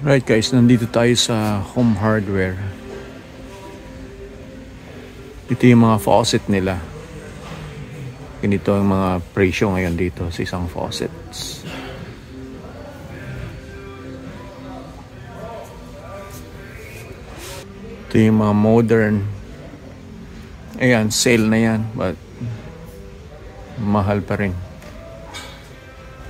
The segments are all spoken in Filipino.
Right guys, nandito tayo sa Home Hardware. Ito yung mga faucet nila. Ganito ang mga presyo ngayon dito sa isang faucets. Ito yung mga modern. Ayan, sale na yan, but mahal pa rin.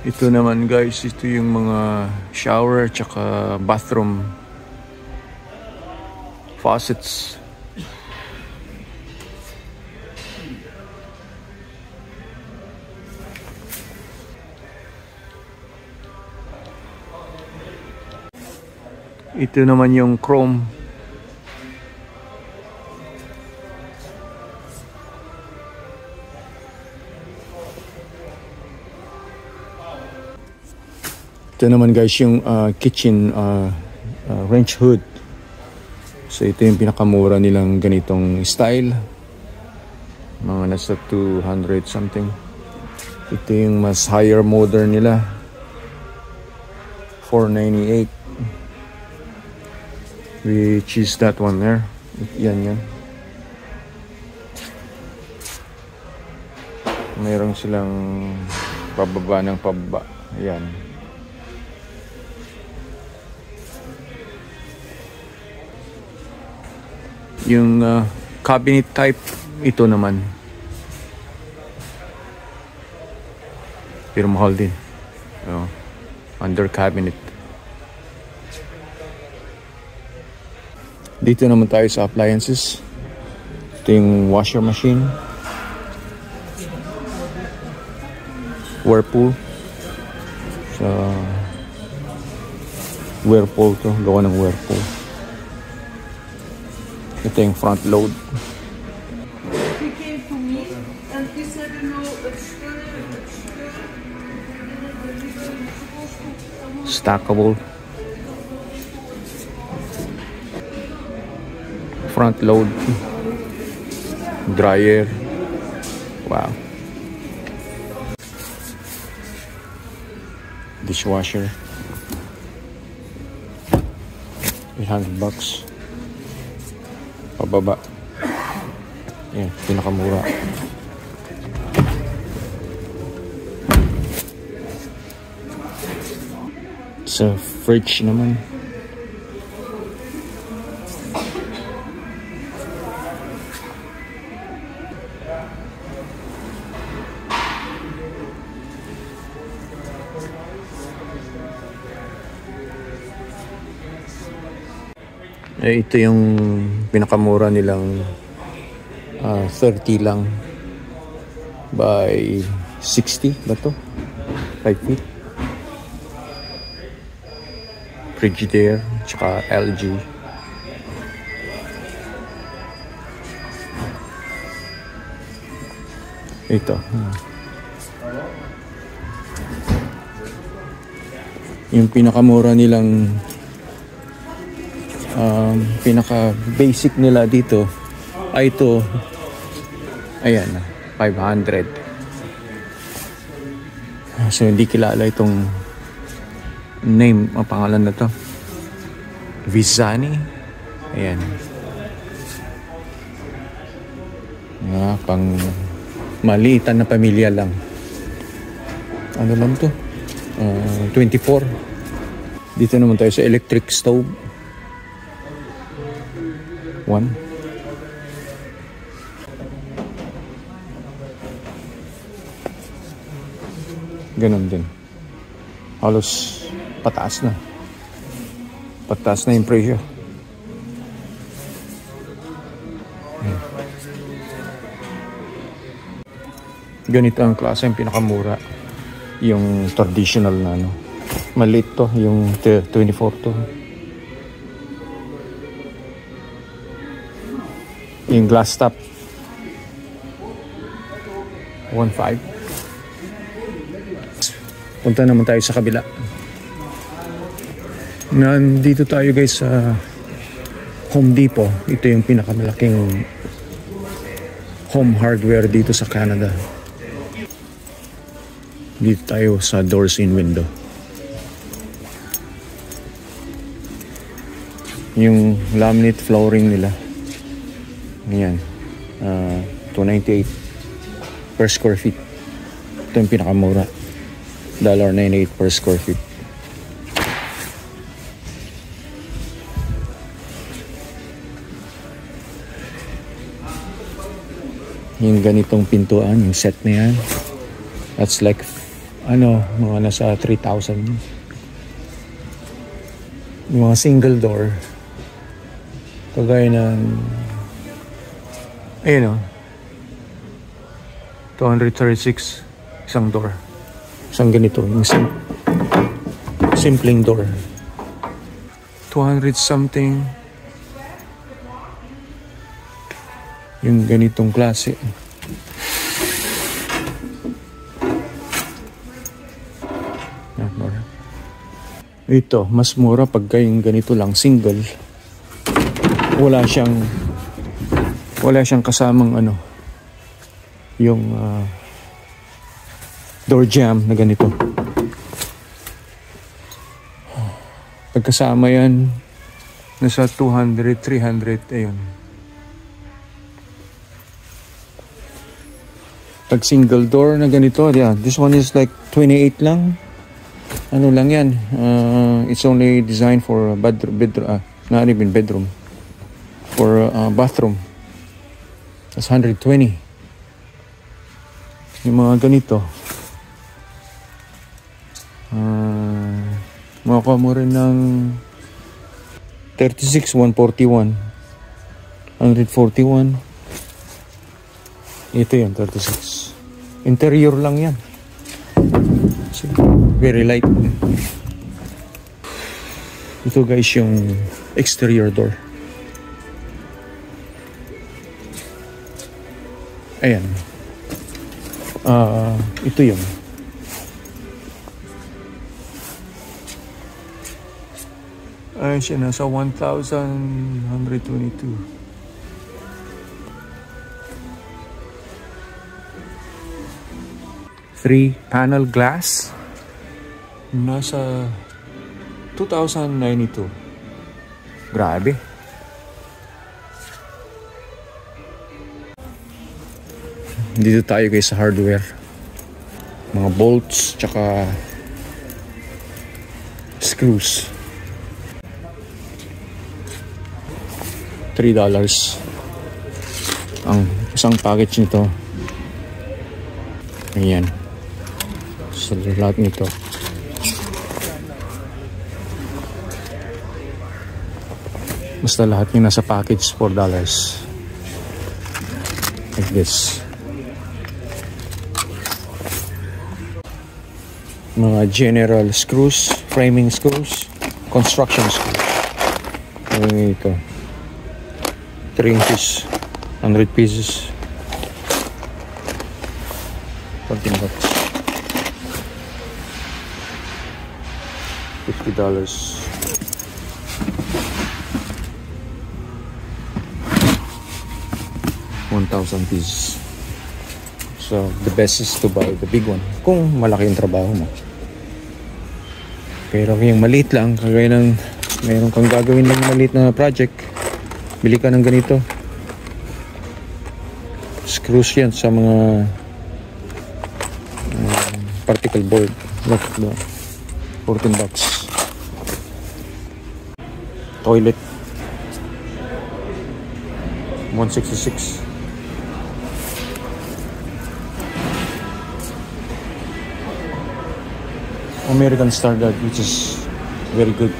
Ito naman guys, ito yung mga shower tsaka bathroom faucets. Ito naman yung chrome. Ito naman guys yung kitchen wrench hood. So ito yung pinakamura nilang ganitong style. Mga nasa 200 something. Ito yung mas higher modern nila. 498. Which is that one there. Yan. Mayroon silang pababa ng pababa. Ayan. Yung cabinet type, ito naman. Pero mahal din. Under cabinet. Dito naman tayo sa appliances. Ito yung washer machine. Whirlpool. Sa Whirlpool to. Gawa ng Whirlpool. Ito yung front load. Stackable. Front load. Dryer. Wow. Dishwasher. $800. Pababa. Yan, pinakamura. Sa fridge naman. Ito yung pinakamura nilang 30 lang by 60 ba to? 5 feet. Frigidaire tsaka LG. Ito. Yung pinakamura nilang pinaka basic nila dito ay ito. Ayan, 500. So hindi kilala itong name, ang pangalan na to. Vizani. Ayan. Pang maliitan na pamilya lang. Ano lang to? 24. Dito naman tayo sa electric stove. 1. Ganon din. Halos pataas na. Pataas na yung presyo. Ganito ang klase, yung pinakamura. Yung traditional na ano. Maliit to, yung 24 to. Yung glass top 1.5. Punta naman tayo sa kabila. Nandito tayo guys sa Home Depot. Ito yung pinakamalaking home hardware dito sa Canada. Dito tayo sa doors and window. Yung laminate flooring nila. Ayan. 298 per square feet. Ito yung pinakamura. $1.98 per square feet. Yung ganitong pintuan, yung set na yan, that's like mga nasa 3,000. Yung mga single door, kagaya ng 236 isang door, isang ganito, yung simpleng door, 200 something yung ganitong klase. Ito, mas mura pagka yung ganito lang, single. Wala siyang kasamang yung door jamb na ganito. Pagkasama yan, nasa 200, 300, ayun. Pag single door na ganito, yeah, this one is like 28 lang. Ano lang yan, it's only designed for bedroom, not even bedroom, for bathroom. That's 120. Yung mga ganito, makakuha mo rin ng 36, 141, 141. Ito yan, 36. Interior lang yan. Very light. Ito guys yung exterior door. Ayan. Ito yun. Ayan siya, nasa 1,122. 3-panel glass, nasa 2,092. Grabe. Dito tayo guys sa hardware. Mga bolts tsaka screws. $3 ang isang package nito. Ayan. So lahat nito. Basta lahat yung nasa package, $4. Like this. Mga general screws, framing screws, construction screws. Ito. 3 inches, 100 pieces. 14 bucks. $50. 1,000 pieces. So the best is to buy the big one kung malaki yung trabaho mo. Pero yung maliit lang, kagaya ng mayroon kang gagawin ng maliit na project, bili ka ng ganito. Screws yan sa mga particle board. Look, 14 bucks. Toilet, 166. American Standard, which is very good.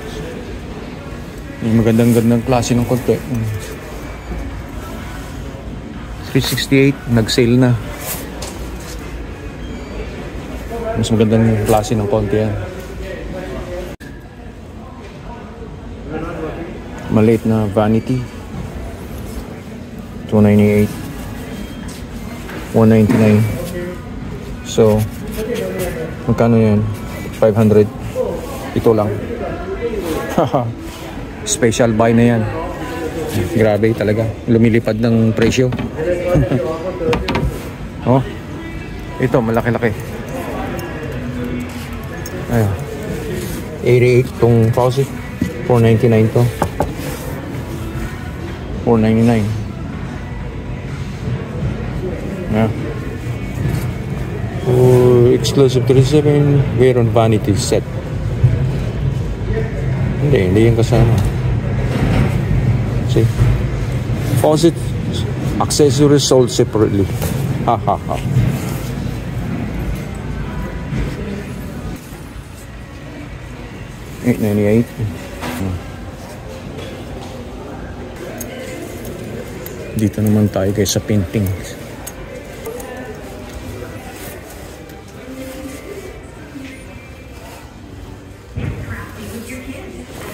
Yung magandang klase ng konti. 368, nag-sale na. Mas magandang klase ng konti yan. Maliit na vanity, 298, 199. So magkano yan? 500. Ito lang. Special buy na yan. Grabe talaga, lumilipad ng presyo. Oh, ito malaki-laki. Ayun, 88 tong faucet, 499 to. $4.99. Yeah. For exclusive 37, wear on vanity set. Hindi yan kasama. See? Faucet accessories sold separately. Ha ha ha. $8.98. Dito naman tayo guys sa painting.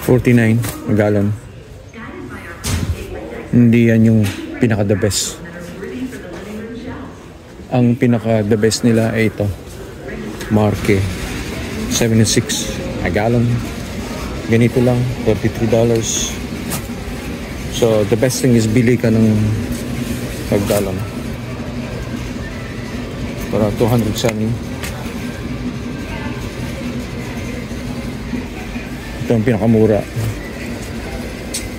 $49 a gallon. Hindi yan yung pinaka the best. Ang pinaka the best nila ay ito, Marque, 76 a gallon. Ganito lang, $33. So the best thing is bili ka ng pag-gallon para 270. Ito ang pinakamura.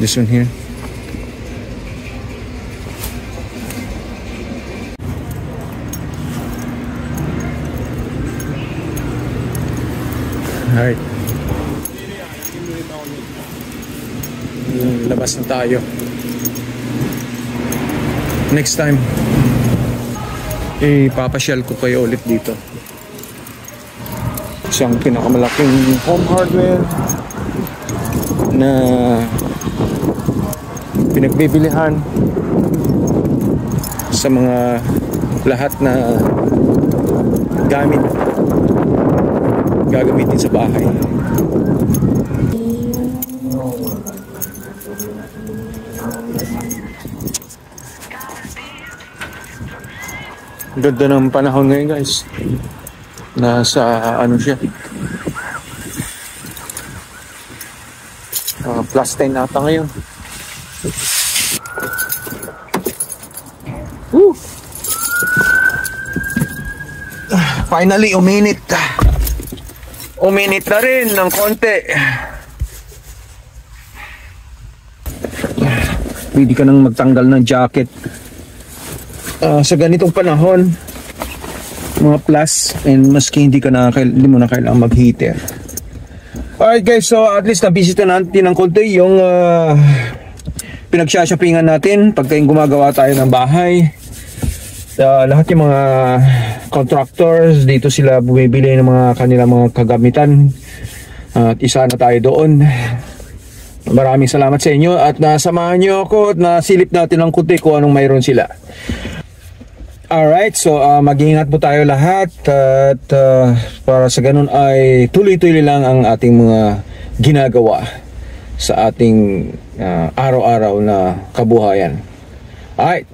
This one here. Alright. Labas na tayo. Next time, papasyal ko kayo ulit dito. Siyang pinakamalaking home hardware na pinagbibilihan sa mga lahat na gamit gagamitin sa bahay. Ganda ng panahon ngayon guys. Nasa ano siya, +10 ata ngayon. Woo! Finally, uminit. Uminit na rin ng konti. Pwede ka nang magtanggal ng jacket sa ganitong panahon, mga plus, and maski hindi mo na kailangan mag-heater. Alright guys, so at least nabisita natin ng konti yung pinagsha-shoppingan natin pagka yung gumagawa tayo ng bahay. Lahat yung mga contractors dito, sila bumibili ng mga kanilang mga kagamitan, at isa na tayo doon. Maraming salamat sa inyo at nasamahan nyo ako at nasilip natin ng konti kung anong mayroon sila. Alright, so mag-iingat po tayo lahat at para sa ganun ay tuloy-tuloy lang ang ating mga ginagawa sa ating araw-araw na kabuhayan. Alright,